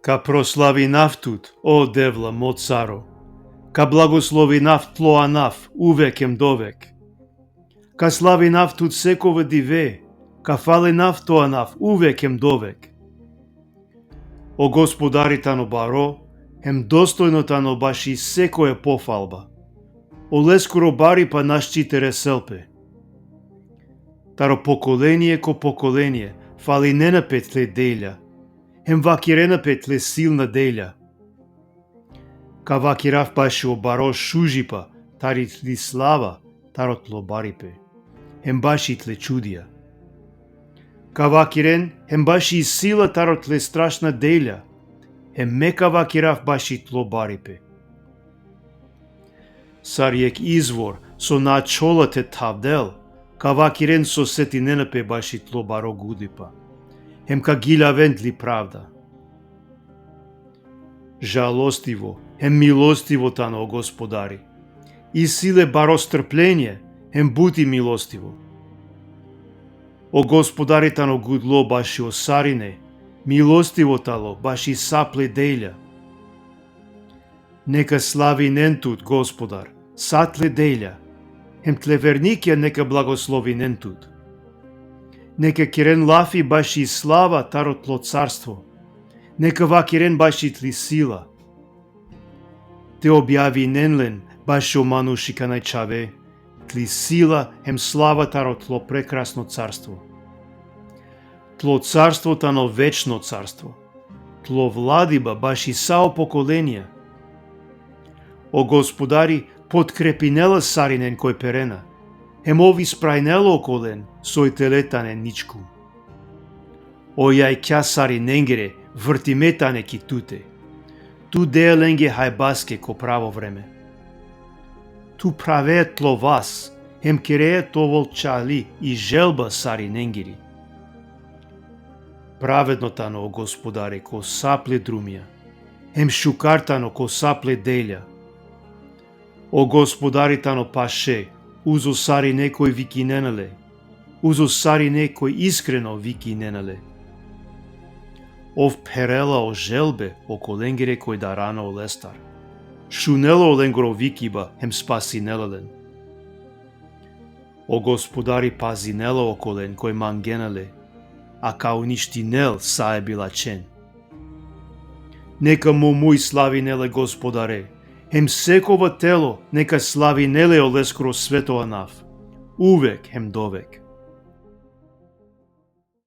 Ка прослави нафтут, о девла мо царо, ка благослови нафт тлоа наф, увекем довек. Ка слави нафтут секова диве, ка фале наф тоа наф, увекем довек. О господари тано баро, хем достојно тано баши секоја пофалба. О лескоро бари па нашчитере селпе. Таро поколение ко поколение, фали не на петле делја, хем вакирена петле силна делја. Ка вакирав баши о баро шужипа, тарит ли слава, тарот ло барипе, хем баши тле чудија. Ка вакирен, хем баши сила тарот ле страшна делја, хем мека вакирав баши тло барипе. Сариек извор, со начолате тавдел, ка вакирен со сети ненапе баши тло баро гудипа, хем ка гилавент ли правда. Жалостиво, хем милостиво тано, о господари, и силе баро стрпление, хем бути милостиво. О господари тано гудло баши о сарине, милостиво тало баши сапле делја. Нека слави нентут, господар, сатле делја, хем тлеверникја нека благослови нентут. Нека кирен лафи баши слава таротло царство, нека вакирен баши тли сила. Те објави ненлен баши омануши канајчаве, тли сила хем слава таротло прекрасно царство. Тло царство тано вечно царство, тло владиба баши сао поколенија. О господари, подкрепинела саринен кој перена, хем ови спрајнело околен, сој телетанен ничку. О јај ќа сариненгере, вртиметане ки туте, ту дееленге хајбаске ко право време. Ту правеет тло вас, хем кереет овол чали и желба сариненгери. Праведно тано, о господаре, ко сапле друмија, хем шукартано ко сапле делја. О господари тано паше, узо сари некој вики ненеле, узо сари некој искрено вики ненеле. Ов перела о желбе, о коленгере кој дарано о лестар, шунело о ленгоро викиба, хем спаси нелелен. О господари пази нело околен кој мангенеле, а као ништи нел саe била чен. Нека му муј слави неле господаре, хем секова тело нека слави неле о лескоро светоа нав, увек хем довек.